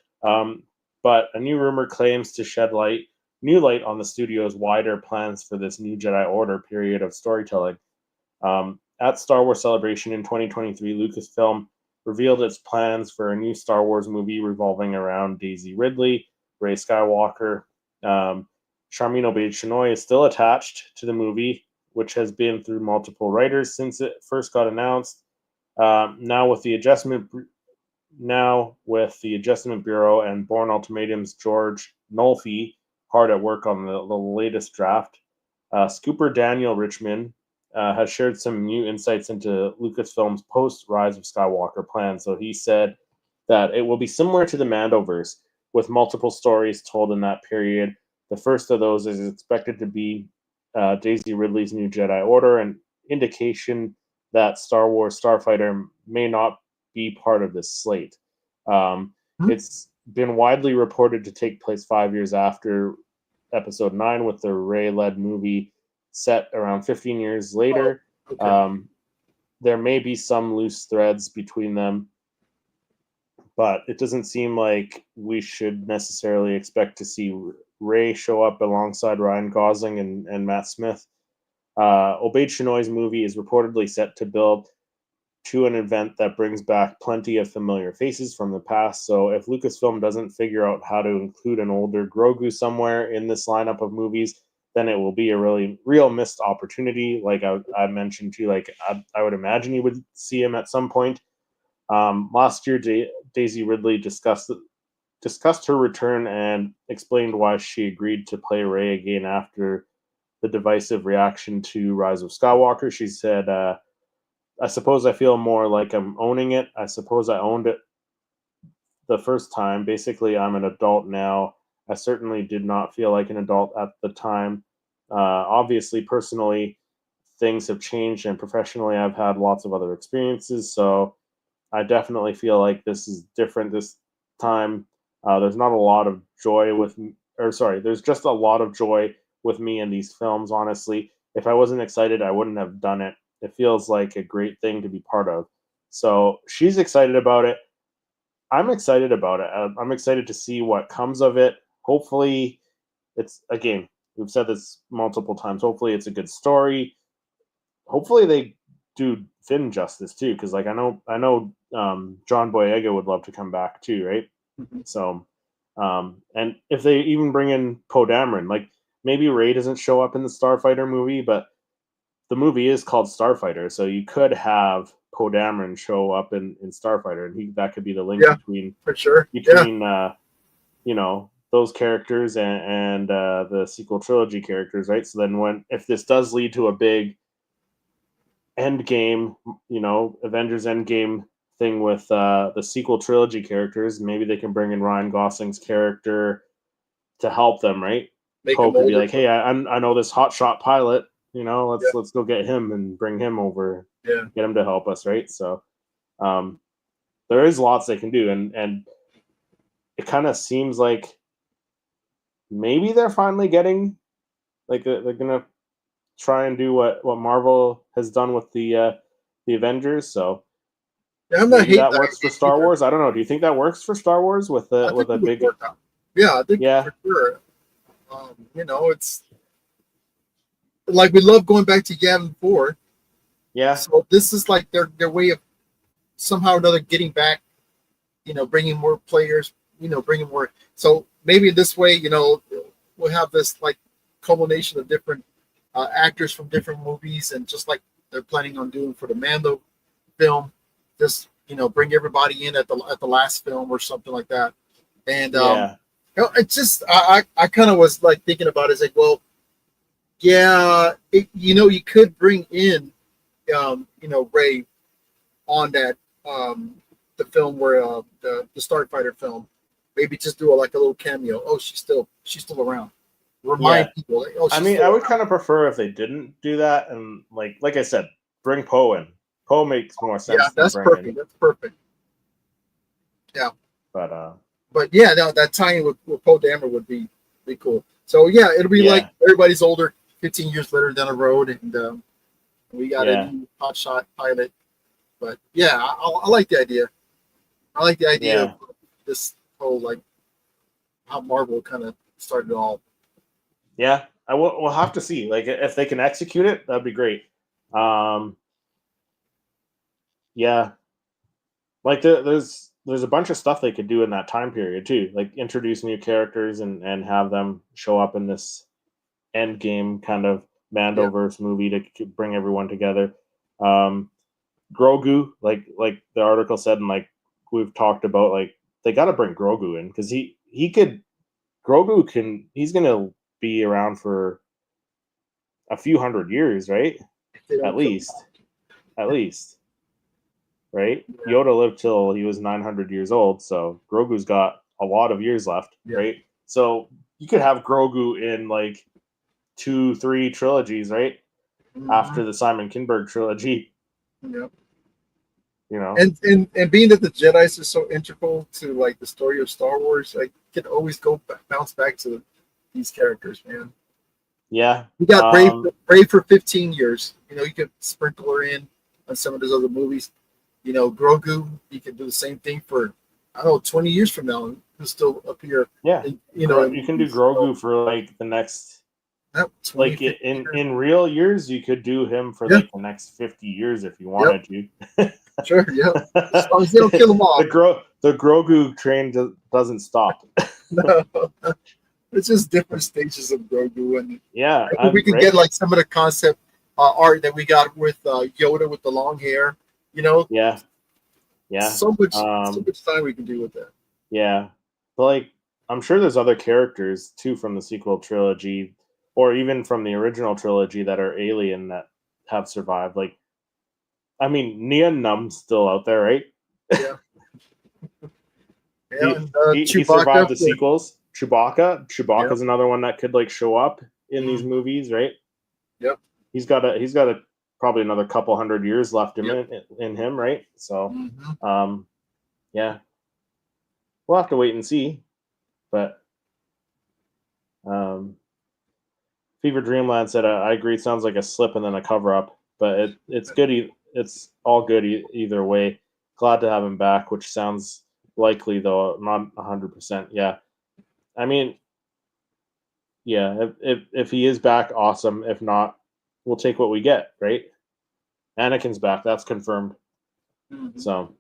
Speaker 1: But a new rumor claims to shed new light on the studio's wider plans for this new Jedi Order period of storytelling. At Star Wars Celebration in 2023, Lucasfilm revealed its plans for a new Star Wars movie revolving around Daisy Ridley, Rey Skywalker. Sharmeen Obaid-Chinoy is still attached to the movie, which has been through multiple writers since it first got announced. Now with the Adjustment Bureau and Bourne Ultimatum's George Nolfi hard at work on the latest draft, Scooper Daniel Richman has shared some new insights into Lucasfilm's post-Rise of Skywalker plan. So he said that it will be similar to the Mandoverse, with multiple stories told in that period. The first of those is expected to be Daisy Ridley's New Jedi Order, an indication that Star Wars Starfighter may not be part of this slate. It's been widely reported to take place 5 years after Episode 9, with the Rey-led movie set around 15 years later. There may be some loose threads between them, but it doesn't seem like we should necessarily expect to see Rey show up alongside Ryan Gosling and Matt Smith. Obaid Chinoy's movie is reportedly set to build to an event that brings back plenty of familiar faces from the past. So if Lucasfilm doesn't figure out how to include an older Grogu somewhere in this lineup of movies, then it will be a really real missed opportunity. Like I mentioned too, like I would imagine you would see him at some point. Last year, Daisy Ridley discussed her return and explained why she agreed to play Rey again after the divisive reaction to Rise of Skywalker. She said, I suppose I feel more like I'm owning it. I suppose I owned it the first time. Basically, I'm an adult now. I certainly did not feel like an adult at the time. Obviously, personally, things have changed, and professionally, I've had lots of other experiences. So I definitely feel like this is different this time. There's not a lot of joy there's just a lot of joy with me in these films, honestly. If I wasn't excited, I wouldn't have done it. It feels like a great thing to be part of. So she's excited about it. I'm excited about it. I'm excited to see what comes of it. Hopefully, again, we've said this multiple times. Hopefully, it's a good story. Hopefully, they do Finn justice too, because like I know John Boyega would love to come back too, right?
Speaker 2: Mm-hmm.
Speaker 1: So, and if they even bring in Poe Dameron, like maybe Rey doesn't show up in the Starfighter movie, but the movie is called Starfighter, so you could have Poe Dameron show up in Starfighter, and that could be the link between
Speaker 2: for sure
Speaker 1: those characters and the sequel trilogy characters, right? So then if this does lead to a big Endgame, Avengers Endgame thing with the sequel trilogy characters, maybe they can bring in Ryan Gosling's character to help them, right? Poe could be like, hey, I know this hotshot pilot. Let's go get him and bring him over.
Speaker 2: Yeah.
Speaker 1: Get him to help us, right? So there is lots they can do, and it kind of seems like maybe they're finally getting like they're gonna try and do what Marvel has done with the Avengers. So maybe that works for Star Wars. I don't know. Do you think that works for Star Wars with a big?
Speaker 2: Yeah, I think for sure. It's like we love going back to Yavin 4.
Speaker 1: Yeah.
Speaker 2: So this is like their way of somehow or another getting back, bringing more players, bringing more. So maybe this way, we'll have this like culmination of different actors from different movies, and just like they're planning on doing for the Mando film, just bring everybody in at the last film or something like that. And it's just I kind of was like thinking about it. It's like, well, yeah, you could bring in Rey on that the film where the Starfighter film, maybe just do a little cameo. Oh, she's still around. Remind people. Like, oh,
Speaker 1: I would kind of prefer if they didn't do that, and like I said, bring Poe in. Poe makes more sense.
Speaker 2: Yeah, that's perfect. That's perfect. Yeah,
Speaker 1: but
Speaker 2: yeah, no, that tie-in with Poe Dameron would be cool. So yeah, it'll be like everybody's older, 15 years later down the road, and we got a new hotshot pilot. But yeah, I like the idea. I like the idea of this whole like how Marvel kind of started it all.
Speaker 1: Yeah, we'll have to see. Like if they can execute it, that'd be great. Yeah, like there's a bunch of stuff they could do in that time period too, like introduce new characters and have them show up in this Endgame kind of Mandoverse movie to bring everyone together. Grogu, like the article said, and like we've talked about, like they got to bring Grogu in because he's gonna be around for a few hundred years, right? At least, right? Yeah. Yoda lived till he was 900 years old, so Grogu's got a lot of years left, right? So you could have Grogu in like 2-3 trilogies, right? Mm-hmm. After the Simon Kinberg trilogy.
Speaker 2: Yep.
Speaker 1: And
Speaker 2: being that the Jedis are so integral to like the story of Star Wars, like you can always bounce back to these characters, man.
Speaker 1: Yeah.
Speaker 2: You got Rey for 15 years. You could sprinkle her in on some of those other movies. Grogu, you can do the same thing for 20 years from now. He'll still appear.
Speaker 1: Yeah. You can do Grogu for like the next like in real years, you could do him for like the next 50 years if you wanted to.
Speaker 2: Sure, yeah. As long as they don't kill them all.
Speaker 1: The Grogu train doesn't stop.
Speaker 2: No. It's just different stages of Grogu, and
Speaker 1: Yeah,
Speaker 2: I think we can
Speaker 1: right?
Speaker 2: get like some of the concept art that we got with Yoda with the long hair. You know,
Speaker 1: Yeah, yeah.
Speaker 2: so much time we can do with that.
Speaker 1: Yeah, but like I'm sure there's other characters too from the sequel trilogy, or even from the original trilogy that are alien that have survived. Like, I mean, Nia Num's still out there, right?
Speaker 2: Yeah, yeah,
Speaker 1: he
Speaker 2: and
Speaker 1: he survived
Speaker 2: Chewbacca.
Speaker 1: the sequels.
Speaker 2: Yeah,
Speaker 1: Chewbacca's another one that could like show up in these
Speaker 2: mm,
Speaker 1: movies, right?
Speaker 2: yep,
Speaker 1: He's got a probably another couple hundred years left
Speaker 2: yep.
Speaker 1: in him, right? So,
Speaker 2: Hmm.
Speaker 1: um, yeah, we'll have to wait and see. But um, Fever Dreamland said, "I agree. It sounds like a slip and then a cover up, but it's good. It's all good either way. Glad to have him back, which sounds likely though, not 100%. Yeah, I mean, yeah, if he is back, awesome. If not, we'll take what we get, right? Anakin's back. That's confirmed.
Speaker 2: Hmm.
Speaker 1: So,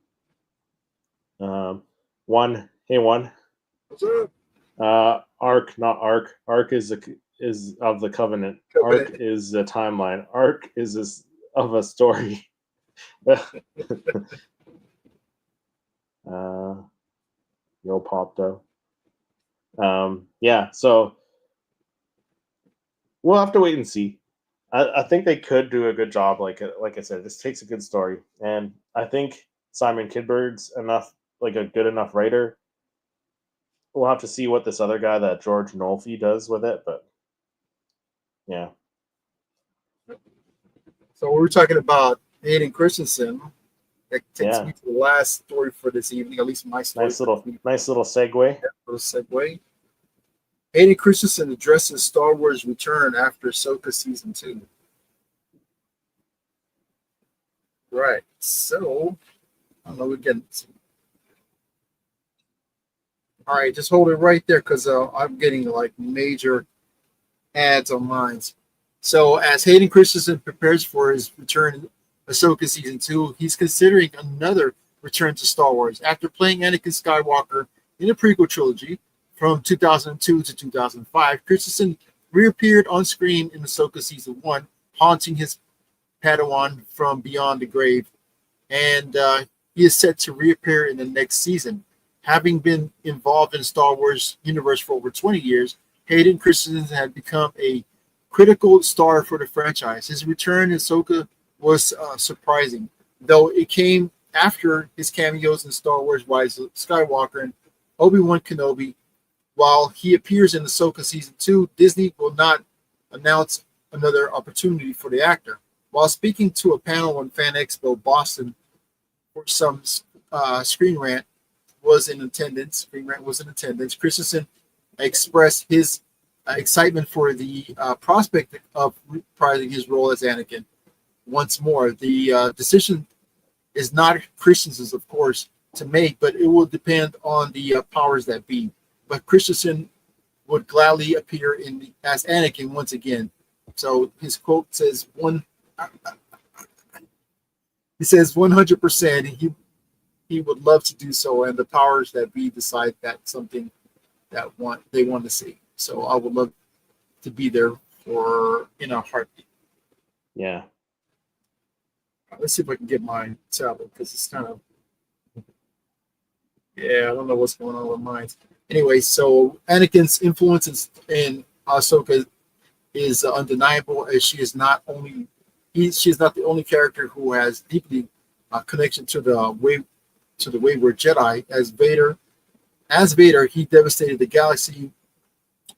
Speaker 1: um, one,
Speaker 2: What's up?
Speaker 1: Arc, not Arc. Arc is of the Covenant. Arc
Speaker 2: Covenant.
Speaker 1: is the timeline. Arc is of a story. uh, Yo Popto. Yeah, so we'll have to wait and see. I think they could do a good job. Like I said, this takes a good story, and I think Simon Kidberg's enough, like a good enough writer. We'll have to see what this other guy, that George Nolfi, does with it, but yeah,
Speaker 2: So we're talking about Hayden Christensen. That takes
Speaker 1: yeah,
Speaker 2: me to the last story for this evening, at least my story
Speaker 1: nice
Speaker 2: for this
Speaker 1: little
Speaker 2: evening.
Speaker 1: nice little segue.
Speaker 2: For the segue. Hayden Christensen addresses Star Wars return after Ahsoka season 2. Right. So I don't know. We're getting. All right, just hold it right there because I'm getting like major ads on mine. So as Hayden Christensen prepares for his return in Ahsoka season 2, he's considering another return to Star Wars after playing Anakin Skywalker in the prequel trilogy from 2002 to 2005. Christensen reappeared on screen in Ahsoka season 1, haunting his Padawan from beyond the grave, and he is set to reappear in the next season. Having been involved in the Star Wars universe for over 20 years, Hayden Christensen had become a critical star for the franchise. His return in Ahsoka was surprising, though it came after his cameos in Star Wars Rise of Skywalker and Obi-Wan Kenobi. While he appears in Ahsoka Season 2, Disney will not announce another opportunity for the actor. While speaking to a panel on Fan Expo Boston for some Screen Rant was in attendance. Screen Rant was in attendance. Christensen expressed his excitement for the prospect of reprising his role as Anakin once more. The decision is not Christensen's, of course, to make, but it will depend on the powers that be. But Christensen would gladly appear as Anakin once again. So his quote says he says 100% he would love to do so, and the powers that be decide that's something that they want to see. So I would love to be there for in a heartbeat.
Speaker 1: Yeah,
Speaker 2: Let's see if I can get my tablet because it's kind of I don't know what's going on with mine. Anyway, so Anakin's influence in Ahsoka is undeniable, as she is not the only character who has deeply connection to the wayward Jedi. As Vader, he devastated the galaxy,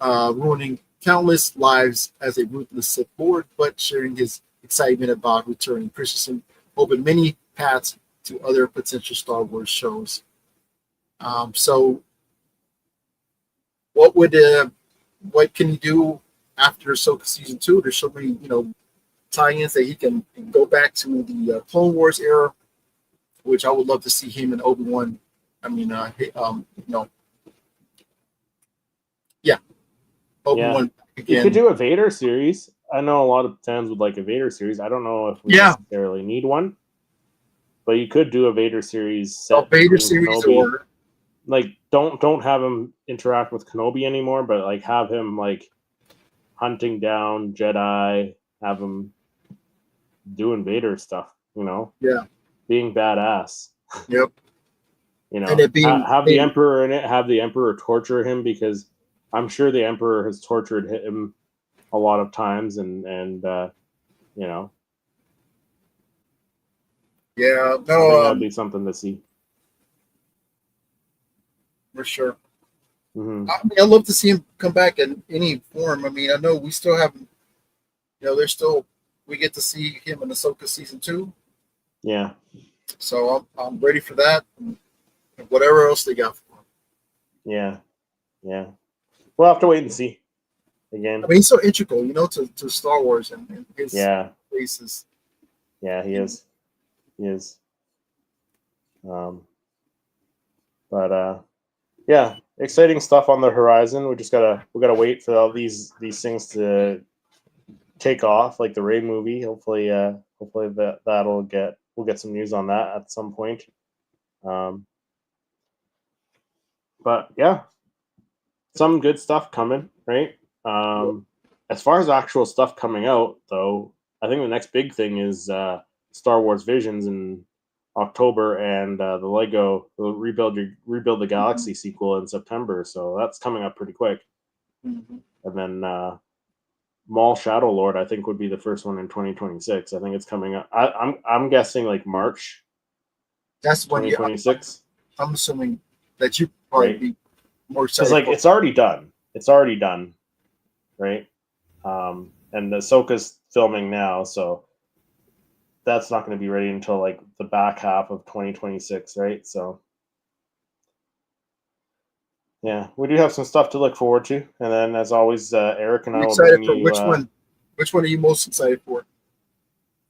Speaker 2: ruining countless lives as a ruthless Sith Lord, but sharing his excitement about returning. Christensen opened many paths to other potential Star Wars shows. So, what can he do after Ahsoka season 2? There's so many tie-ins that he can go back to the Clone Wars era, which I would love to see him and Obi-Wan. I mean, yeah,
Speaker 1: yeah.
Speaker 2: Obi-Wan
Speaker 1: You could
Speaker 2: again.
Speaker 1: do a Vader series. I know a lot of fans would like a Vader series. I don't know if we
Speaker 2: Yeah,
Speaker 1: necessarily need one, but you could do a Vader series set
Speaker 2: A Vader
Speaker 1: between
Speaker 2: series,
Speaker 1: Kenobi.
Speaker 2: or
Speaker 1: Like don't have him interact with Kenobi anymore, but like have him like hunting down Jedi, have him doing Vader stuff, you know?
Speaker 2: Yeah.
Speaker 1: Being badass.
Speaker 2: Yep.
Speaker 1: You know,
Speaker 2: And it being
Speaker 1: have the Emperor in it, have the Emperor torture him, because I'm sure the Emperor has tortured him a lot of times, and you know.
Speaker 2: Yeah,
Speaker 1: I think
Speaker 2: no,
Speaker 1: that'd be something to see.
Speaker 2: for sure.
Speaker 1: Mm-hmm.
Speaker 2: I mean, I'd love to see him come back in any form. I mean, I know we still haven't, there's still, we get to see him in Ahsoka season 2.
Speaker 1: Yeah.
Speaker 2: So I'm ready for that. And whatever else they got for him.
Speaker 1: Yeah. Yeah. We'll have to wait and see. Again.
Speaker 2: I mean, he's so integral, to Star Wars and his places.
Speaker 1: Yeah, he is. He is. But yeah, exciting stuff on the horizon. We gotta wait for all these things to take off, like the Rey movie. Hopefully we'll get some news on that at some point. But yeah, some good stuff coming, right? As far as actual stuff coming out, though, I think the next big thing is Star Wars Visions in October, and the Lego Rebuild the Galaxy sequel in September. So that's coming up pretty quick.
Speaker 2: Mm-hmm.
Speaker 1: And then Maul Shadow Lord, I think, would be the first one in 2026. I think it's coming up. I'm guessing like March.
Speaker 2: That's when
Speaker 1: 2026.
Speaker 2: I'm assuming that you probably be more excited.
Speaker 1: Because like it's already done. It's already done, right? And Ahsoka's filming now, so that's not going to be ready until like the back half of 2026, right? So yeah, we do have some stuff to look forward to, and then as always, Eric and I will bring you.
Speaker 2: Which one? Which one are you most excited for?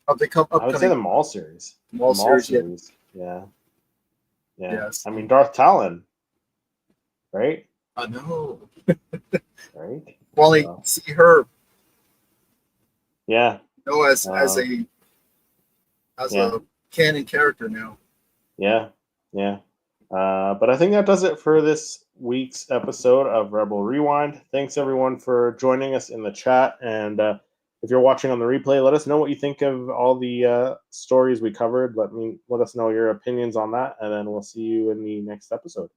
Speaker 2: Of the upcoming?
Speaker 1: I would say the Maul series.
Speaker 2: Maul series.
Speaker 1: Yeah.
Speaker 2: Yes.
Speaker 1: I mean, Darth Talon, right?
Speaker 2: I know.
Speaker 1: Right.
Speaker 2: Well, see her.
Speaker 1: Yeah.
Speaker 2: As a canon character now.
Speaker 1: Yeah. But I think that does it for this week's episode of Rebel Rewind. Thanks everyone for joining us in the chat, and if you're watching on the replay, let us know what you think of all the stories we covered. Let us know your opinions on that, and then we'll see you in the next episode.